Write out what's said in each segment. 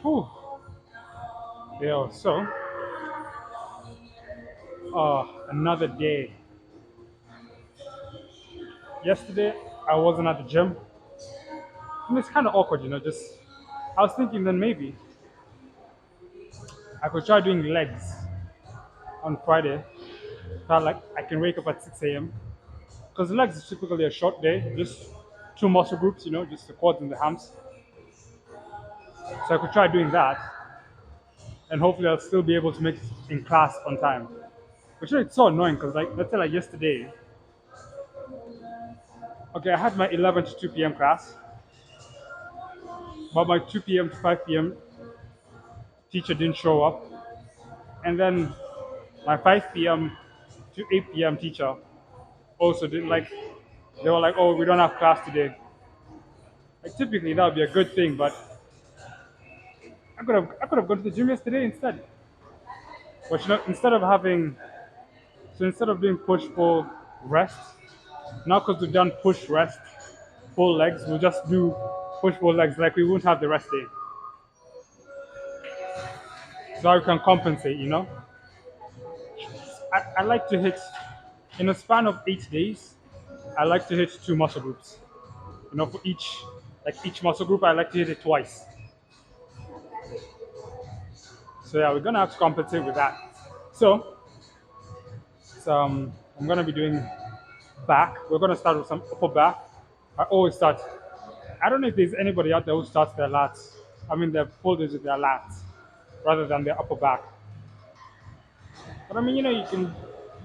Whew. Yeah, so another day. Yesterday I wasn't at the gym. And it's kind of awkward, just I was thinking then maybe I could try doing legs on Friday. Felt like I can wake up at 6 a.m. Because legs is typically a short day, just two muscle groups, just the quads and the hams. So I could try doing that, and hopefully I'll still be able to make it in class on time. Which it's so annoying because like let's say like yesterday, okay, I had my 11 to 2 p.m. class, but my 2 p.m. to 5 p.m. teacher didn't show up, and then my 5 p.m. to 8 p.m. teacher also didn't like. They were like, "Oh, we don't have class today." Like typically that would be a good thing, but I could have gone to the gym yesterday instead. But instead of doing push pull rest, now because we've done push rest pull legs, we'll just do push pull legs like we won't have the rest day. So we can compensate, I like to hit in a span of 8 days. I like to hit two muscle groups. For each muscle group, I like to hit it twice. So yeah, we're gonna have to compensate with that. So, I'm gonna be doing back. We're gonna start with some upper back. I always start. I don't know if there's anybody out there who starts their lats. I mean, their shoulders with their lats rather than their upper back. But I mean, you can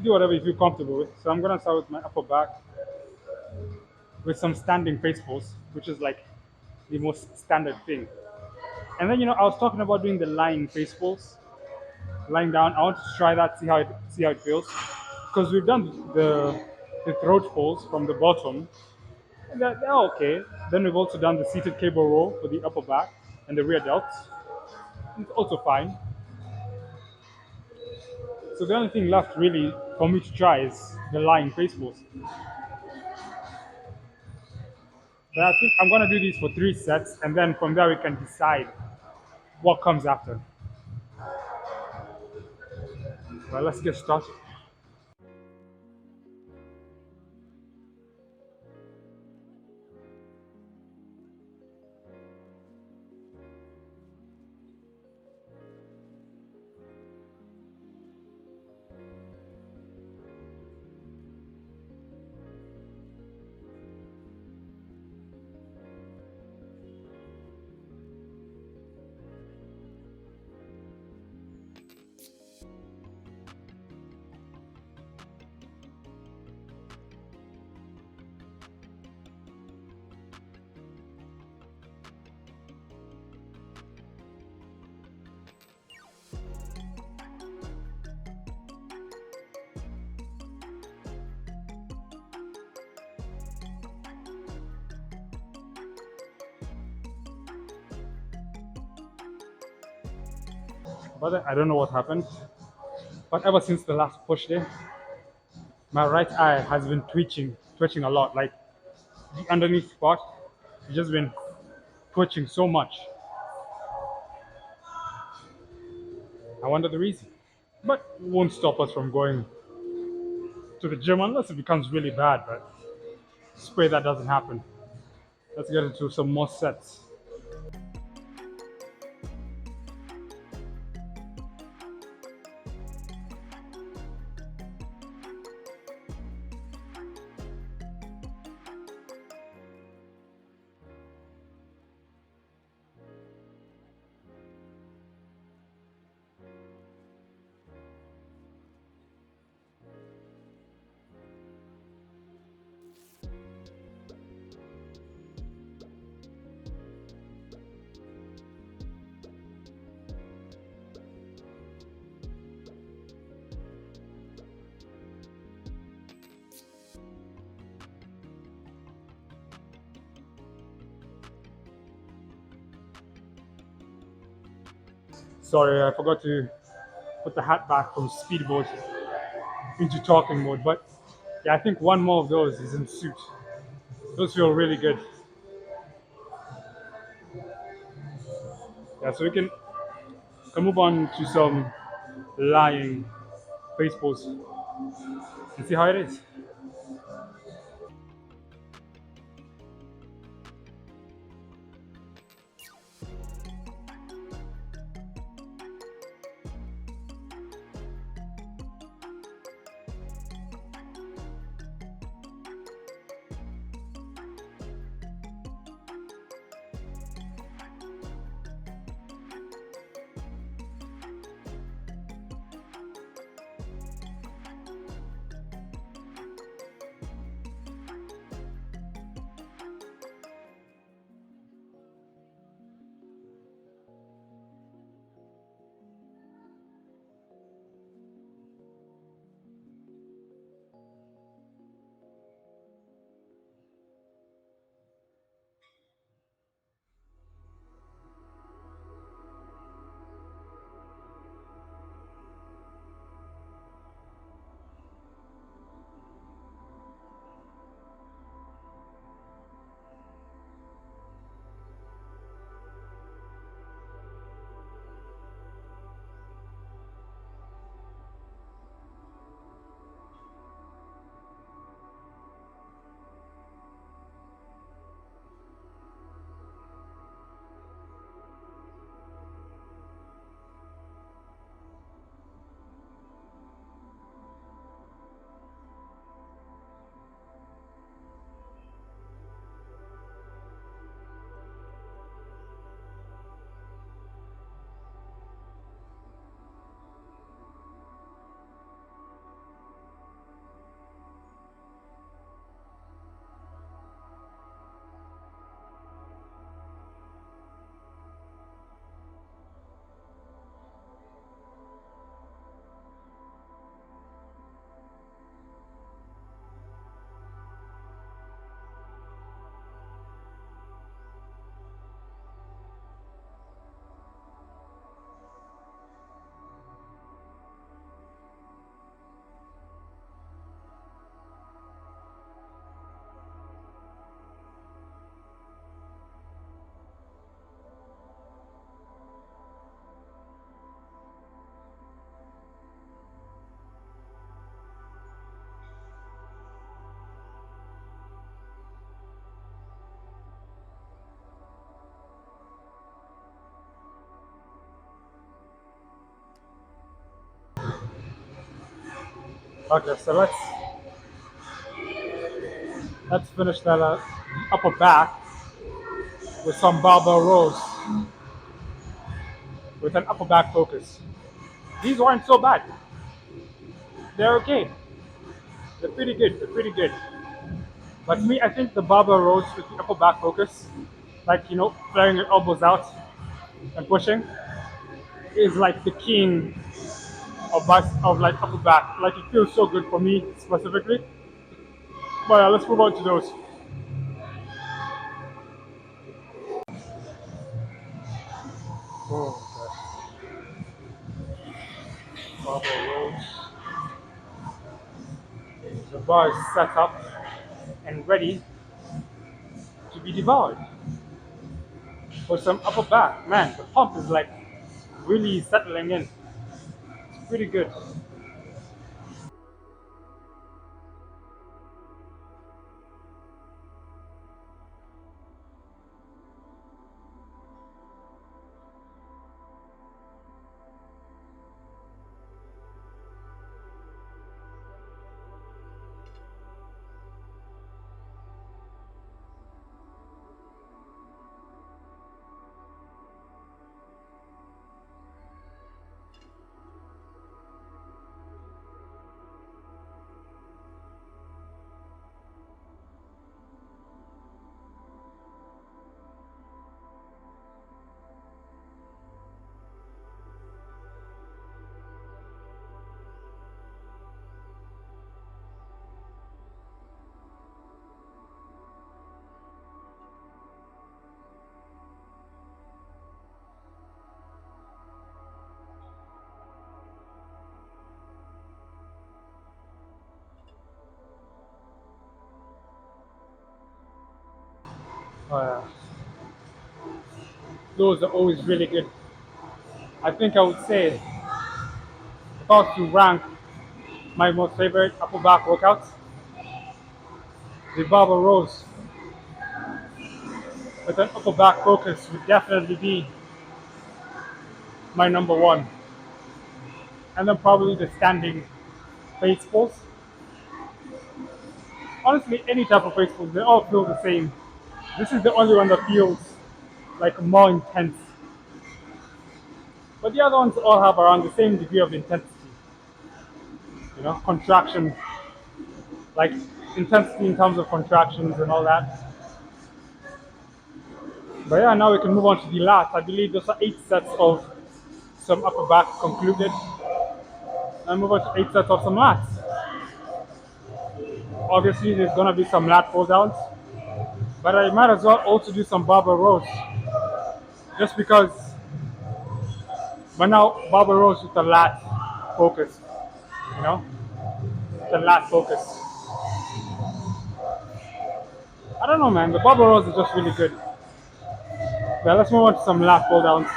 do whatever you feel comfortable with. So I'm gonna start with my upper back with some standing face pulls, which is like the most standard thing. And then I was talking about doing the lying face pulls, lying down. I want to try that, see how it feels, because we've done the throat pulls from the bottom, and they're okay. Then we've also done the seated cable roll for the upper back and the rear delts. It's also fine. So the only thing left really for me to try is the lying face pulls. But I think I'm gonna do these for 3 sets, and then from there we can decide what comes after. Well, let's get started. But I don't know what happened. But ever since the last push day, my right eye has been twitching a lot. Like the underneath part, it's just been twitching so much. I wonder the reason. But it won't stop us from going to the gym unless it becomes really bad. But just pray that doesn't happen. Let's get into some more sets. Sorry, I forgot to put the hat back from speed mode into talking mode. But yeah, I think one more of those is in suit. Those feel really good. Yeah, so we can move on to some lying face pulls and see how it is. Okay, so let's finish that upper back with some barbell rows with an upper back focus. These weren't so bad. They're okay. They're pretty good. They're pretty good. But to me, I think the barbell rows with the upper back focus, like flaring your elbows out and pushing, is like the king of like upper back. Like it feels so good for me specifically. But let's move on to those. Oh, okay. Barbell rows. The bar is set up and ready to be devoured for some upper back. Man, the pump is like really settling in. It's pretty good. Uh, those are always really good. I think I would say if I was to rank my most favorite upper back workouts, the barbell rows with an upper back focus would definitely be my number one. And then probably the standing face pulls. Honestly, any type of face pulls, they all feel the same. This is the only one that feels like more intense. But the other ones all have around the same degree of intensity. Contraction, like intensity in terms of contractions and all that. But yeah, now we can move on to the last. I believe those are 8 sets of some upper back concluded. And move on to 8 sets of some lats. Obviously, there's gonna be some lat pull downs, but I might as well also do some barbell rows, just because. But now barbell rows with the lat focus, you know, the lat focus. I don't know, man. The barbell rows are just really good. But let's move on to some lat pull downs.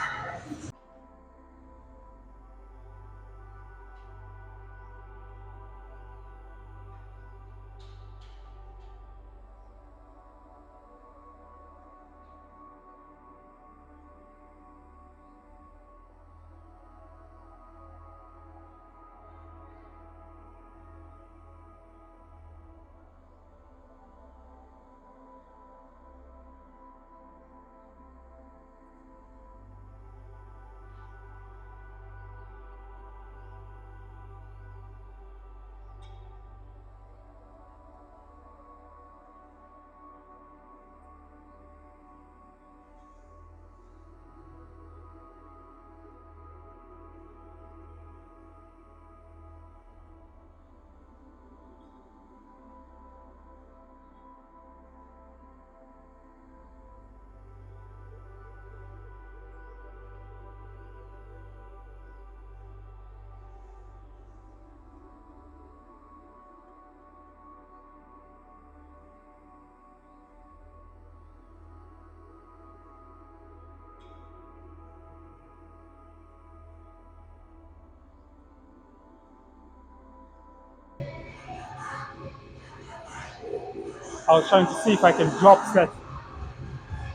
I was trying to see if I can drop set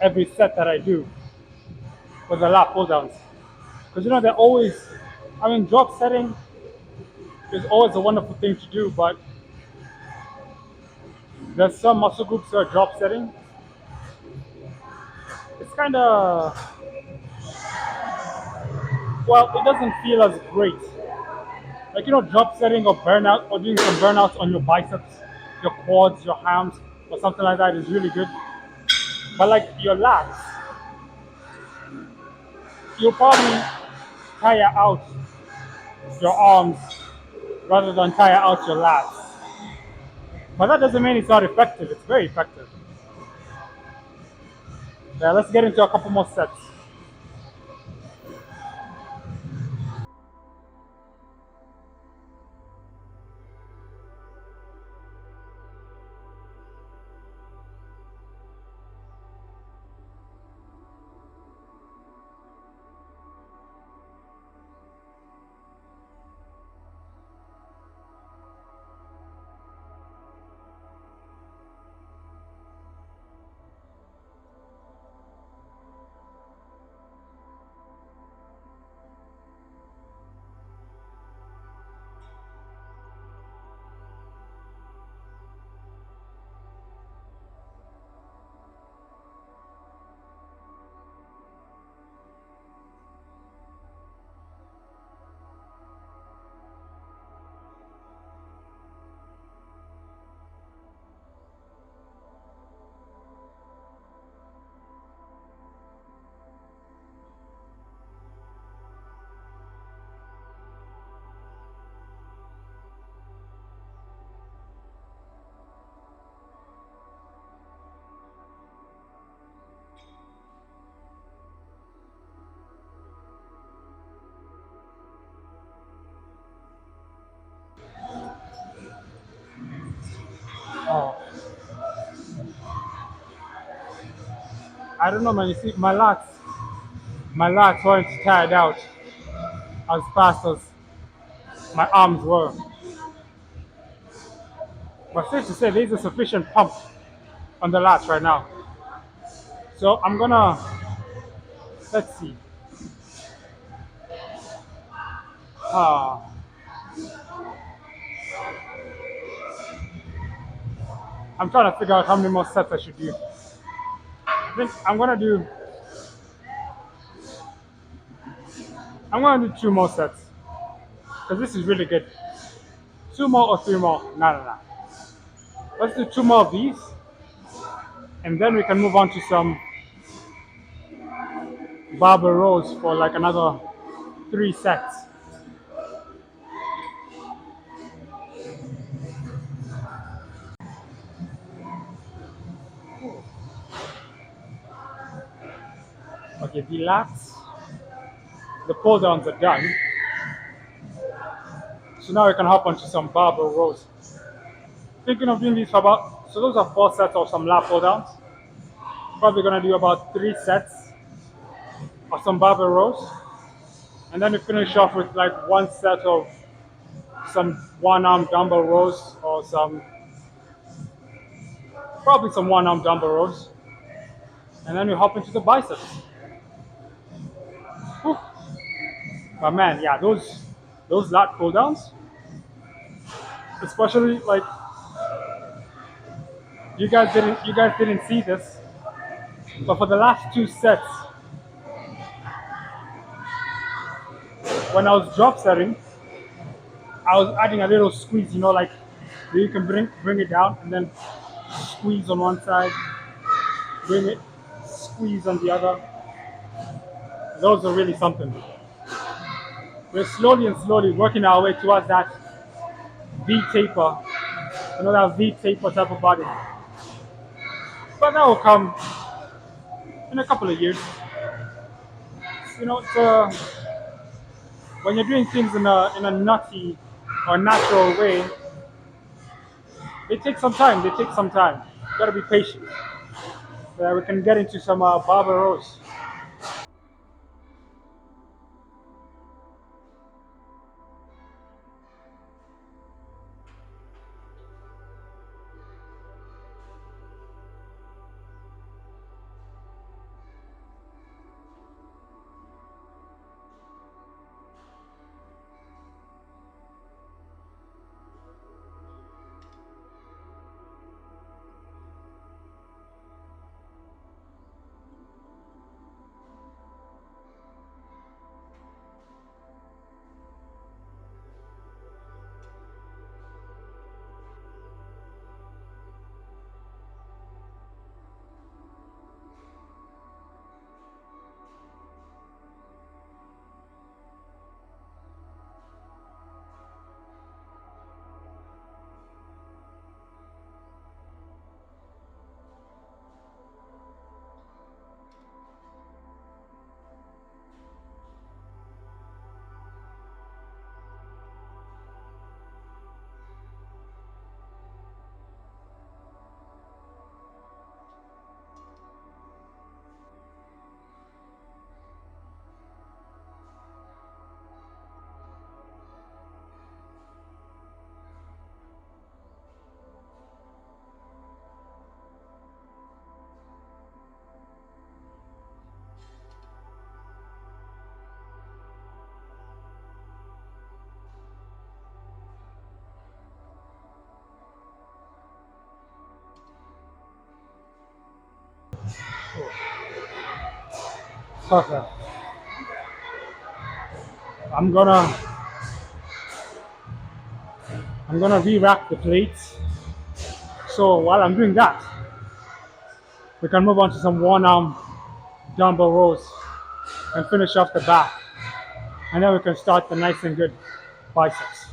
every set that I do with the lat pull downs, because they're always. I mean, drop setting is always a wonderful thing to do, but there's some muscle groups that are drop setting. It's kind of, well, it doesn't feel as great. Like, drop setting or burnout or doing some burnouts on your biceps, your quads, your hams, or something like that is really good. But like your lats, you'll probably tire out your arms rather than tire out your lats. But that doesn't mean it's not effective. It's very effective. Yeah, let's get into a couple more sets. Oh, I don't know, man. You see, my lats weren't tired out. as fast as my arms were. But safe to say, there's a sufficient pump on the lats right now. So I'm gonna, let's see. Uh, I'm trying to figure out how many more sets I should do. I think I'm gonna do two more sets because this is really good. Two more or three more? No, no, no. Let's do two more of these, and then we can move on to some barbell rows for like another three sets. Okay, the lats, the pull downs are done. So now we can hop onto some barbell rows. Thinking of doing these for about, so those are four sets of some lat pull downs. Probably gonna do about three sets of some barbell rows. And then we finish off with like one set of some one arm dumbbell rows or probably some one arm dumbbell rows. And then we hop into the biceps. Whew. But man, yeah, those lat pull downs, especially like you guys didn't see this, but for the last two sets, when I was drop setting, I was adding a little squeeze, like where you can bring it down and then squeeze on one side, bring it, squeeze on the other. Those are really something. We're slowly and slowly working our way towards that V taper, that V taper type of body. But that will come in a couple of years. It's, when you're doing things in a nutty or natural way, they take some time. They take some time. You gotta be patient so that we can get into some barber rows. Perfect. I'm gonna I'm gonna re-rack the plates. So while I'm doing that, we can move on to some one arm dumbbell rows and finish off the back. And then we can start the nice and good biceps.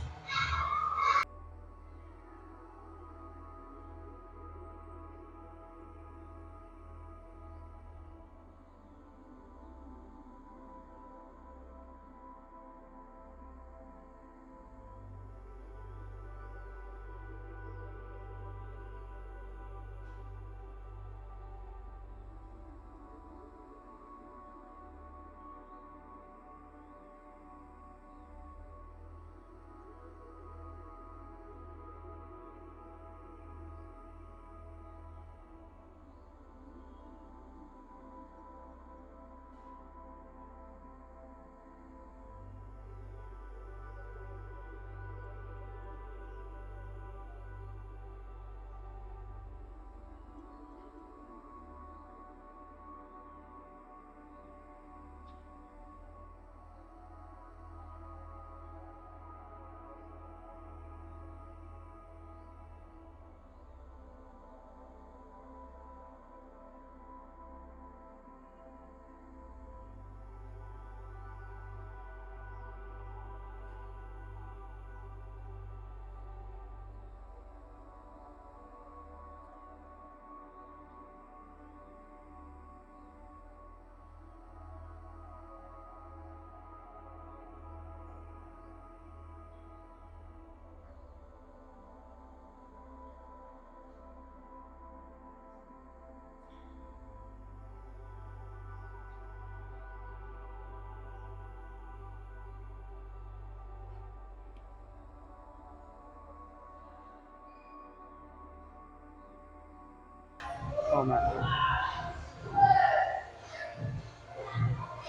Oh man.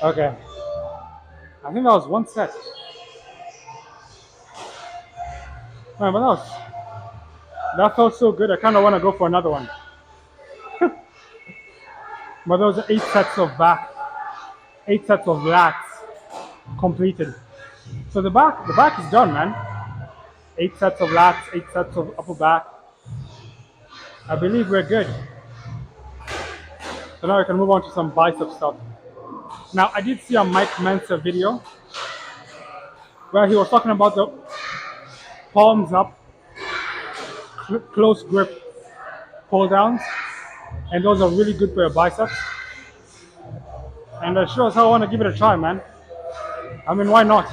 Okay. I think that was one set. Man, but that felt so good. I kind of want to go for another one. But those are 8 sets of back, 8 sets of lats completed. So the back is done, man. 8 sets of lats, 8 sets of upper back. I believe we're good. So now we can move on to some bicep stuff. Now I did see a Mike Mensa video where he was talking about the palms up, close grip pull downs, and those are really good for your biceps. And I sure as hell want to give it a try, man. I mean, why not?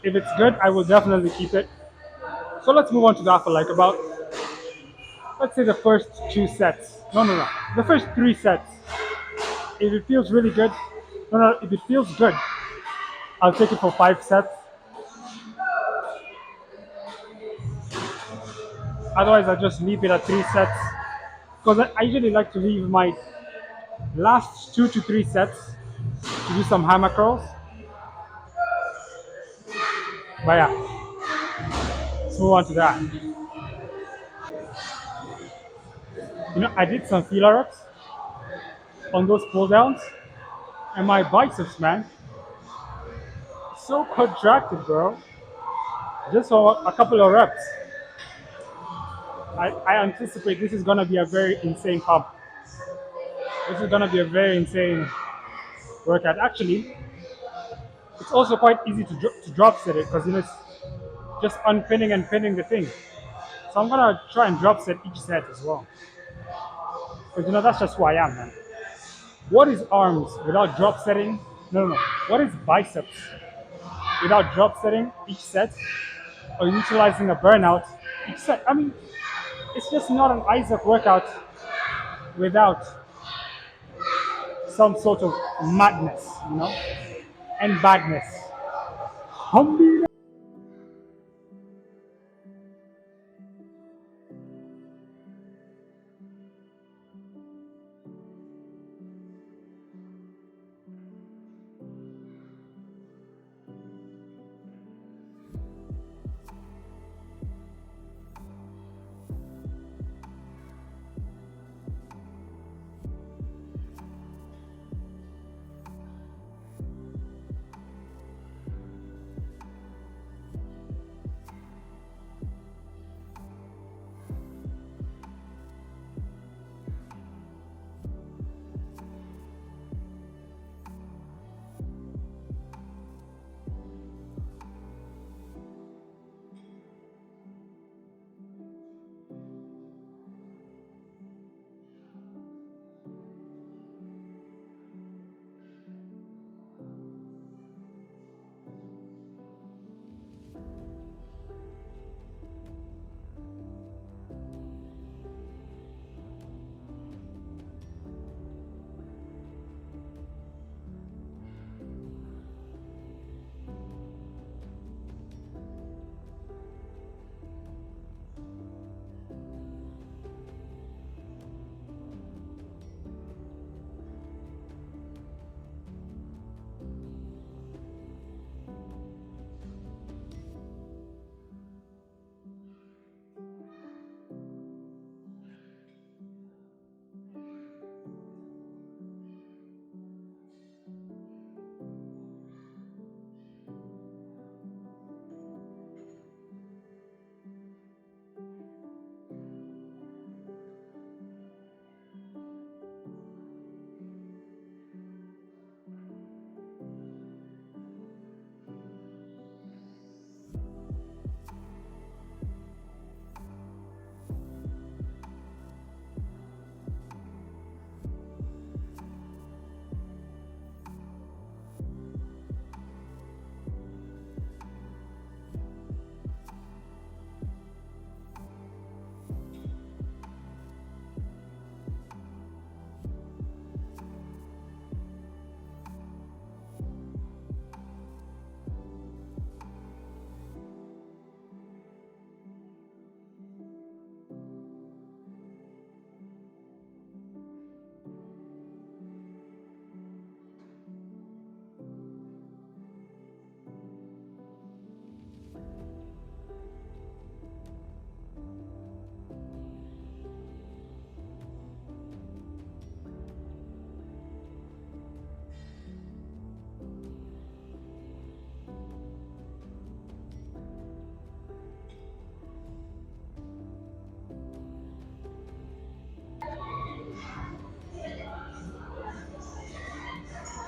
If it's good, I will definitely keep it. So let's move on to that for like about, let's say the first 2 sets. No. The first 3 sets. If it feels really good, no, if it feels good, I'll take it for 5 sets. Otherwise, I'll just leave it at 3 sets. Because I usually like to leave my last 2 to 3 sets to do some hammer curls. But yeah, let's move on to that. I did some feeler reps on those pull downs, and my biceps, man, so contracted, bro. Just for a couple of reps. I anticipate this is gonna be a very insane pump. This is gonna be a very insane workout. Actually, it's also quite easy to drop set it because it's just unpinning and pinning the thing. So I'm gonna try and drop set each set as well. Because that's just who I am, man. What is arms without drop setting? No. What is biceps without drop setting each set or utilizing a burnout each set? I mean, it's just not an Isaac workout without some sort of madness, and badness. Humble.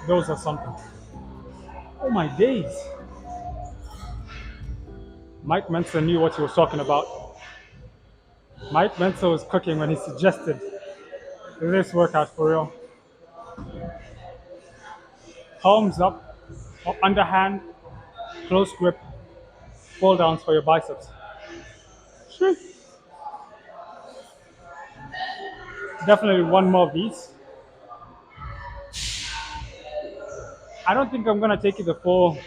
Those are something. Oh my days. Mike Mensa knew what he was talking about. Mike Mensa was cooking when he suggested this workout for real. Palms up, or underhand, close grip, pull downs for your biceps. Sure. Definitely one more of these. I don't think I'm gonna take it the full,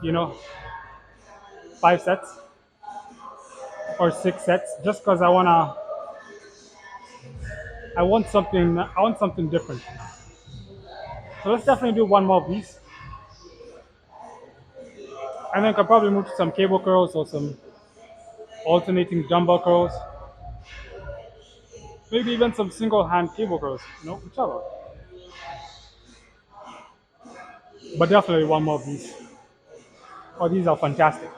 you know, 5 sets or 6 sets, just because I want something different. So let's definitely do one more of these, and then I could probably move to some cable curls or some alternating dumbbell curls, maybe even some single hand cable curls, whichever. But definitely one more of these. Oh, these are fantastic.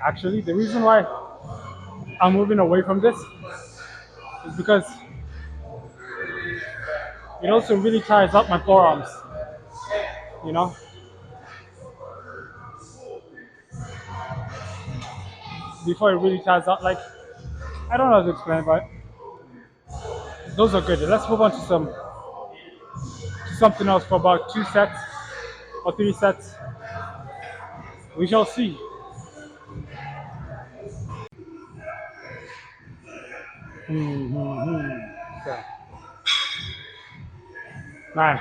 Actually, the reason why I'm moving away from this is because it also really tires up my forearms. You know, before it really tires up. Like, I don't know how to explain, but those are good. Let's move on to something else for about 2 sets or 3 sets. We shall see. So, man,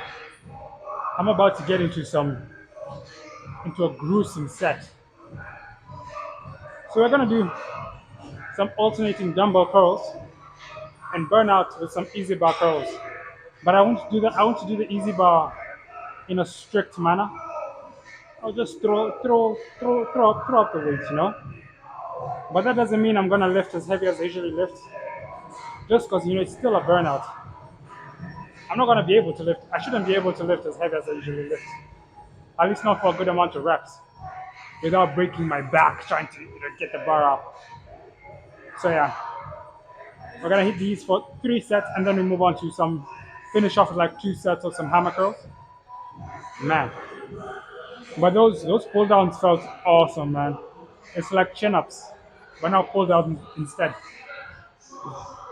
I'm about to get into a gruesome set. So we're gonna do some alternating dumbbell curls and burn out with some easy bar curls. But I want to do that. I want to do the easy bar in a strict manner. I'll just throw up the weights. But that doesn't mean I'm gonna lift as heavy as I usually lift, just because it's still a burnout. I'm not gonna be able to lift. I shouldn't be able to lift as heavy as I usually lift. At least not for a good amount of reps, without breaking my back trying to get the bar up. So yeah, we're gonna hit these for 3 sets, and then we move on to finish off with like 2 sets of some hammer curls. Man, but those pull downs felt awesome, man. It's like chin ups, but now pull downs instead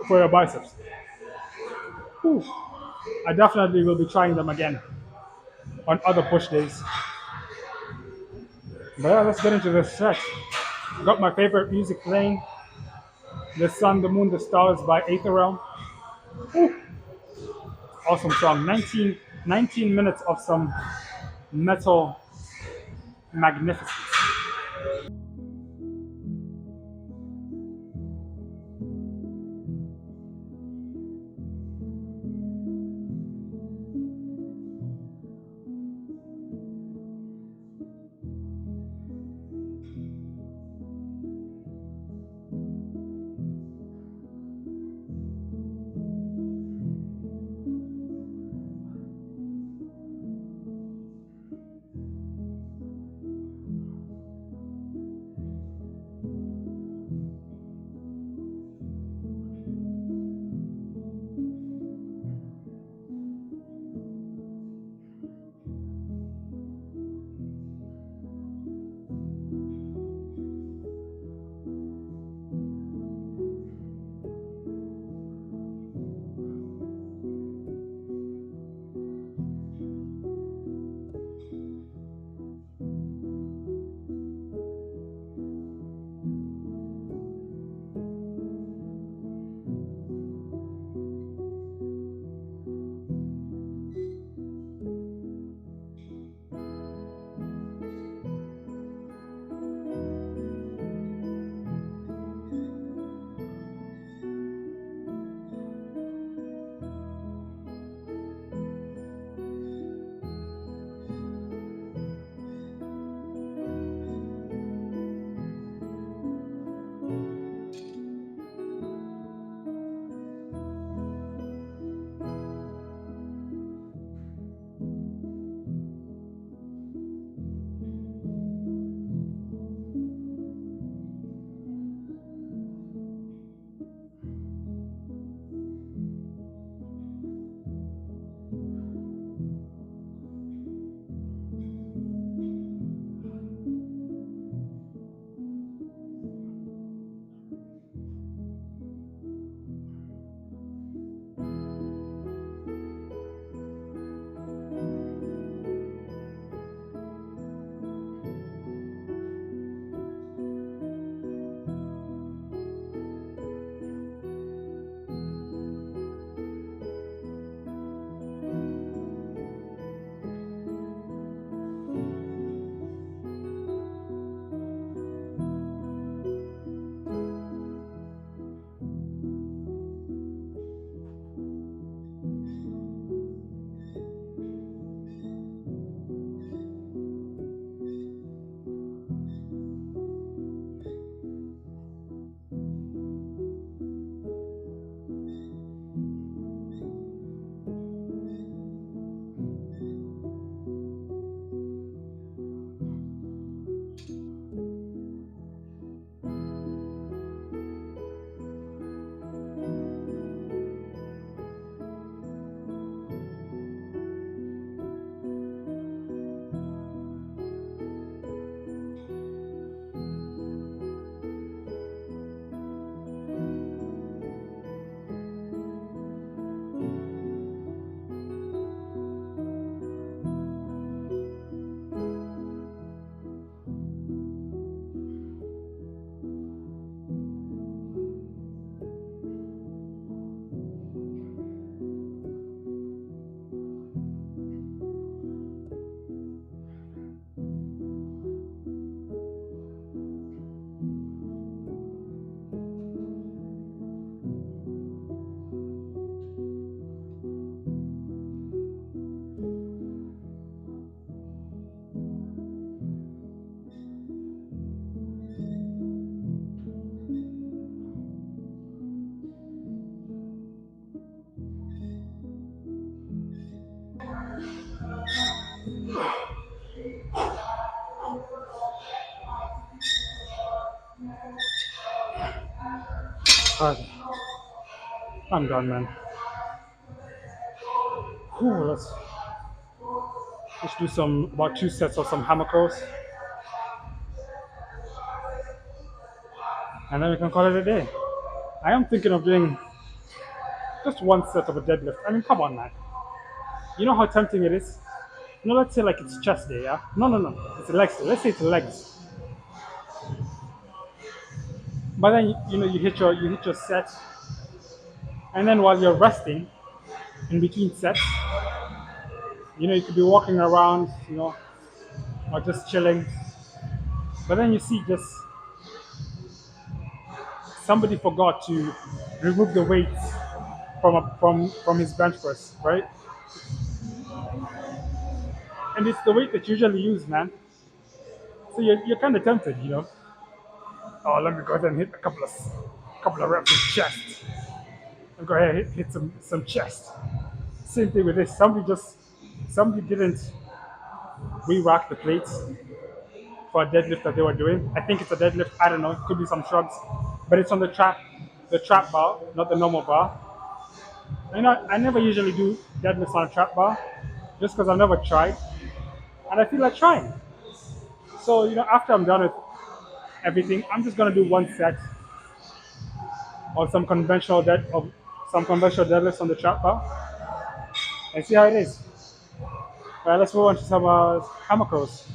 for your biceps. Whew. I definitely will be trying them again on other push days. But yeah, let's get into this set. Got my favorite music playing, The Sun, the Moon, the Stars by Aether Realm. Awesome song. 19 minutes of some metal magnificence. Alright, I'm done, man. Whew, let's do some about 2 sets of some hammer curls, and then we can call it a day. I am thinking of doing just 1 set of a deadlift. I mean, come on, man. You know how tempting it is? Let's say like it's chest day, yeah? No, no, no. It's legs day. Let's say it's legs. But then you hit your set, and then while you're resting in between sets, you could be walking around, or just chilling. But then you see just somebody forgot to remove the weights from his bench press, right? And it's the weight that you usually use, man. So you're kind of tempted. Oh, let me go ahead and hit a couple of reps of chest. And go ahead and hit some chest. Same thing with this. Somebody didn't re-rack the plates for a deadlift that they were doing. I think it's a deadlift. I don't know. It could be some shrugs, but it's on the trap bar, not the normal bar. I never usually do deadlifts on a trap bar, just because I've never tried, and I feel like trying. So after I'm done with everything, I'm just gonna do 1 set of some conventional deadlifts on the trap bar and see how it is. All right, let's move on to some hammer curls.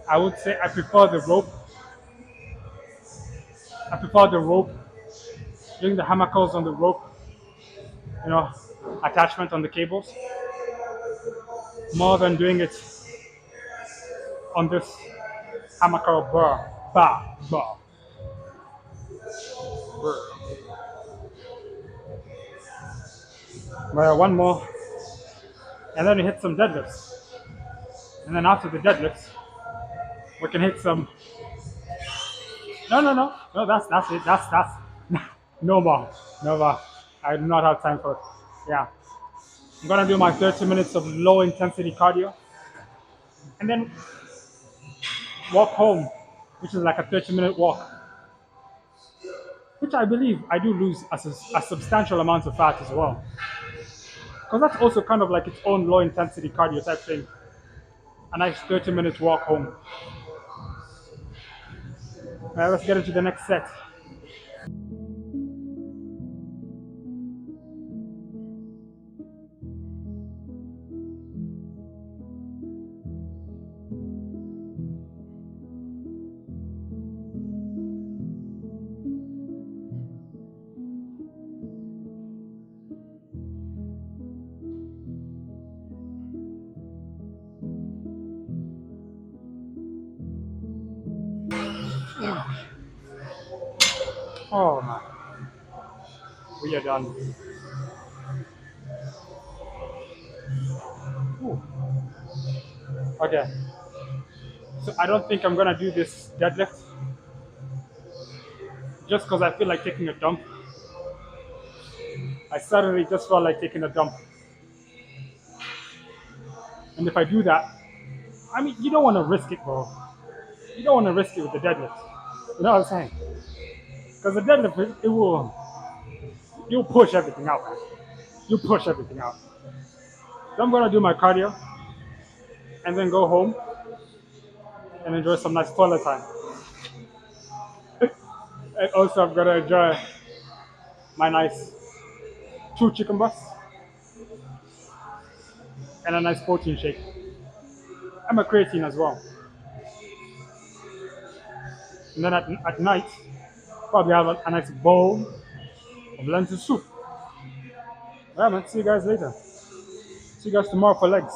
I would say I prefer the rope. I prefer the rope, doing the hammer curls on the rope, you know, attachment on the cables, more than doing it on this hammer curl bar. Well, one more, and then we hit some deadlifts. And then after the deadlifts, we can hit some. No, no, no, no. That's it. That's no more, no more. I do not have time for it. Yeah, I'm gonna do my 30 minutes of low intensity cardio, and then walk home, which is like a 30-minute walk, which I believe I do lose a substantial amount of fat as well. Because that's also kind of like its own low intensity cardio type thing. A nice 30-minute walk home. All right, let's get into the next set. Oh man, we are done. Ooh. Okay, so I don't think I'm gonna do this deadlift just because I feel like taking a dump. I suddenly just felt like taking a dump, and if I do that, I mean, you don't want to risk it, bro. You don't want to risk it with the deadlift. You know what I'm saying? Because the deadlift, you'll push everything out, man. You push everything out. So I'm gonna do my cardio and then go home and enjoy some nice toilet time. And also, I'm gonna enjoy my nice 2 chicken breasts and a nice protein shake. And my creatine as well. And then at night, probably have a nice bowl of lentil soup. Yeah, man. See you guys later. See you guys tomorrow for legs.